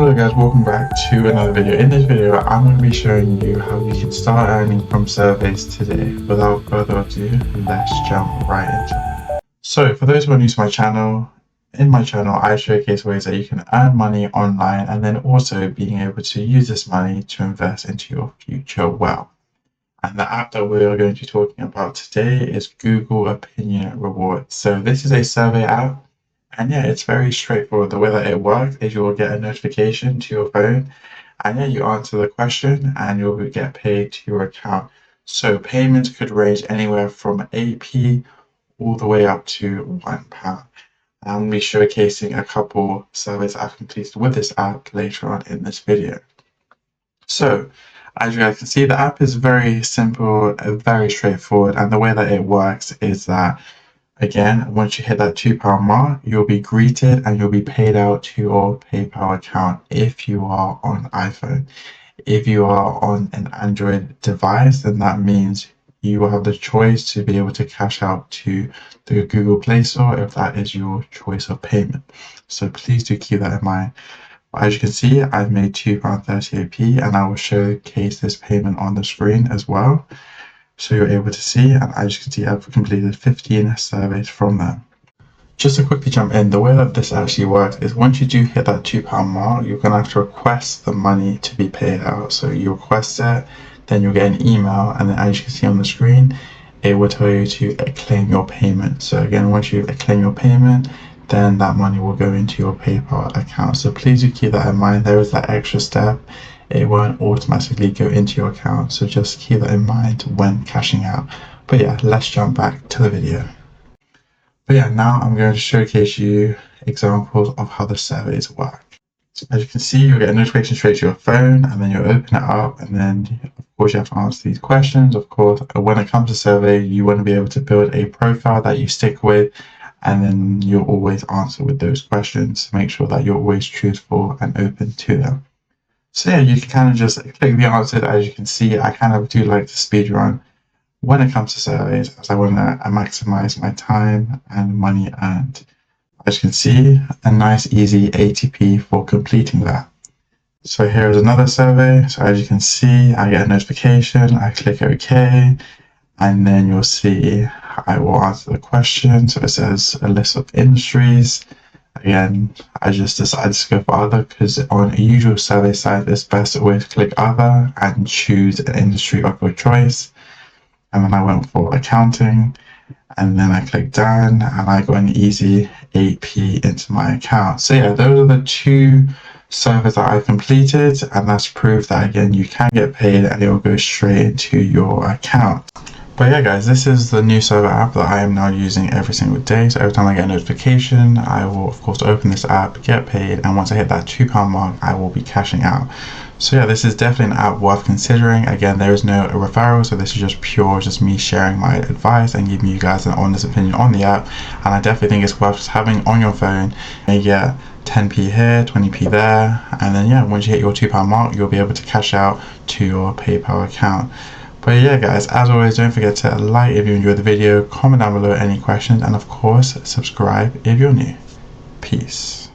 Hello guys, welcome back to another video. In this video, I'm going to be showing you how you can start earning from surveys today. Without further ado, let's jump right into it. So for those who are new to my channel, in my channel I showcase ways that you can earn money online and then also being able to use this money to invest into your future wealth. And the app that we are going to be talking about today is Google Opinion Rewards. So this is a survey app. And yeah, it's very straightforward. The way that it works is you will get a notification to your phone, and yeah, you answer the question and you'll get paid to your account. So payments could range anywhere from 8p all the way up to £1. I'm going to be showcasing a couple surveys I've completed with this app later on in this video. So as you guys can see, the app is very simple, very straightforward, and the way that it works is that again, once you hit that £2 mark, you'll be greeted and you'll be paid out to your PayPal account if you are on iPhone. If you are on an Android device, then that means you will have the choice to be able to cash out to the Google Play Store if that is your choice of payment. So please do keep that in mind. As you can see, I've made £2.38p and I will showcase this payment on the screen as well, so you're able to see. And as you can see, I've completed 15 surveys from them. Just to quickly jump in, the way that this actually works is once you do hit that £2 mark, you're going to have to request the money to be paid out. So you request it, then you'll get an email, and then as you can see on the screen, it will tell you to claim your payment. So again, once you claim your payment, then that money will go into your PayPal account. So please do keep that in mind. There is that extra step. It won't automatically go into your account, so just keep that in mind when cashing out. But yeah, let's jump back to the video. But yeah, now I'm going to showcase you examples of how the surveys work. So as you can see, you'll get a notification straight to your phone, and then you'll open it up, and then of course you have to answer these questions. Of course, when it comes to survey, you want to be able to build a profile that you stick with, and then you'll always answer with those questions to make sure that you're always truthful and open to them. So yeah, you can kind of just click the answers. As you can see, I kind of do like to speed run when it comes to surveys, as I want to maximize my time and money earned. As you can see, a nice easy ATP for completing that. So here is another survey. So as you can see, I get a notification, I click OK, and then you'll see I will answer the question. So it says a list of industries. Again, I just decided to go for other because on a usual survey site, it's best to always click other and choose an industry of your choice. And then I went for accounting, and then I clicked done, and I got an easy 8p into my account. So yeah, those are the two surveys that I completed, and that's proof that again you can get paid and it will go straight into your account. But yeah guys, this is the new survey app that I am now using every single day. So every time I get a notification, I will of course open this app, get paid, and once I hit that £2 mark, I will be cashing out. So yeah, this is definitely an app worth considering. Again, there is no referral, so this is just me sharing my advice and giving you guys an honest opinion on the app. And I definitely think it's worth just having on your phone. You get 10p here, 20p there, and then yeah, once you hit your £2 mark, you'll be able to cash out to your PayPal account. But yeah guys, as always, don't forget to like if you enjoyed the video, comment down below any questions, and of course subscribe if you're new. Peace.